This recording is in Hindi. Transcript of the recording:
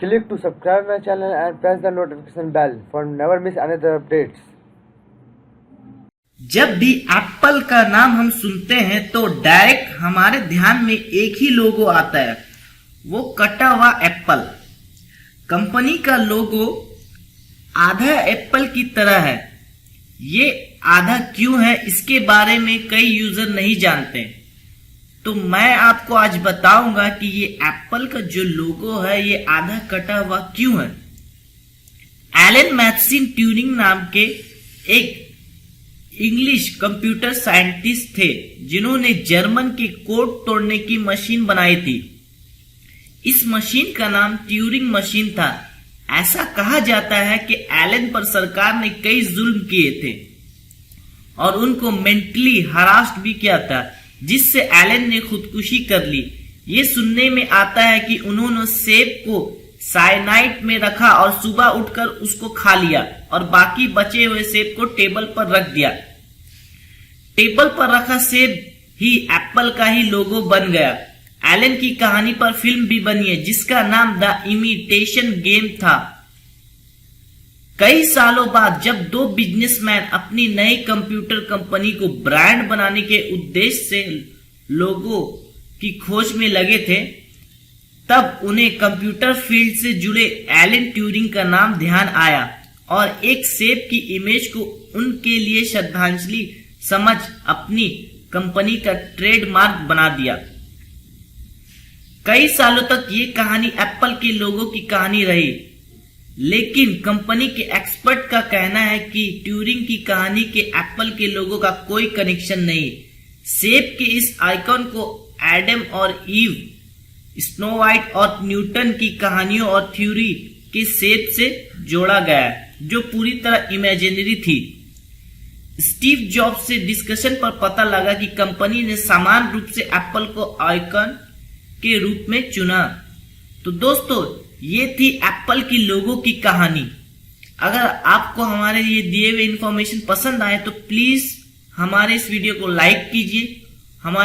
Click to subscribe my channel and press the notification bell for never miss another updates. जब भी एप्पल का नाम हम सुनते हैं तो डायरेक्ट हमारे ध्यान में एक ही लोगो आता है, वो कटा हुआ एप्पल। कंपनी का लोगो आधा एप्पल की तरह है। ये आधा क्यों है, इसके बारे में कई यूजर नहीं जानते, तो मैं आपको आज बताऊंगा कि ये एप्पल का जो लोगो है ये आधा कटा हुआ क्यों है। एलन मैथसन ट्यूरिंग नाम के एक इंग्लिश कंप्यूटर साइंटिस्ट थे जिन्होंने जर्मन के कोड तोड़ने की मशीन बनाई थी। इस मशीन का नाम ट्यूरिंग मशीन था। ऐसा कहा जाता है कि एलन पर सरकार ने कई जुल्म किए थे और उनको मेंटली हरास्ट भी किया था, जिससे एलन ने खुदकुशी कर ली। ये सुनने में आता है कि उन्होंने सेब को साइनाइड में रखा और सुबह उठकर उसको खा लिया और बाकी बचे हुए सेब को टेबल पर रख दिया। टेबल पर रखा सेब ही एप्पल का ही लोगो बन गया। एलन की कहानी पर फिल्म भी बनी है जिसका नाम द इमिटेशन गेम था। कई सालों बाद जब दो बिजनेसमैन अपनी नई कंप्यूटर कंपनी को ब्रांड बनाने के उद्देश्य से लोगो की खोज में लगे थे, तब उन्हें कंप्यूटर फील्ड से जुड़े एलन ट्यूरिंग का नाम ध्यान आया और एक सेब की इमेज को उनके लिए श्रद्धांजलि समझ अपनी कंपनी का ट्रेडमार्क बना दिया। कई सालों तक ये कहानी एप्पल के लोगों की कहानी रही, लेकिन कंपनी के एक्सपर्ट का कहना है कि ट्यूरिंग की कहानी के एप्पल के लोगों का कोई कनेक्शन नहीं। सेब के इस आइकॉन को एडम और ईव, स्नो वाइट और न्यूटन की कहानियों और थ्योरी के सेब से जोड़ा गया, जो पूरी तरह इमेजिनरी थी। स्टीव जॉब्स से डिस्कशन पर पता लगा कि कंपनी ने समान रूप से एप्पल को आइकॉन के रूप में चुना। तो दोस्तों, ये थी एप्पल की लोगो की कहानी। अगर आपको हमारे ये दिए हुए इंफॉर्मेशन पसंद आए तो प्लीज हमारे इस वीडियो को लाइक कीजिए। हमारे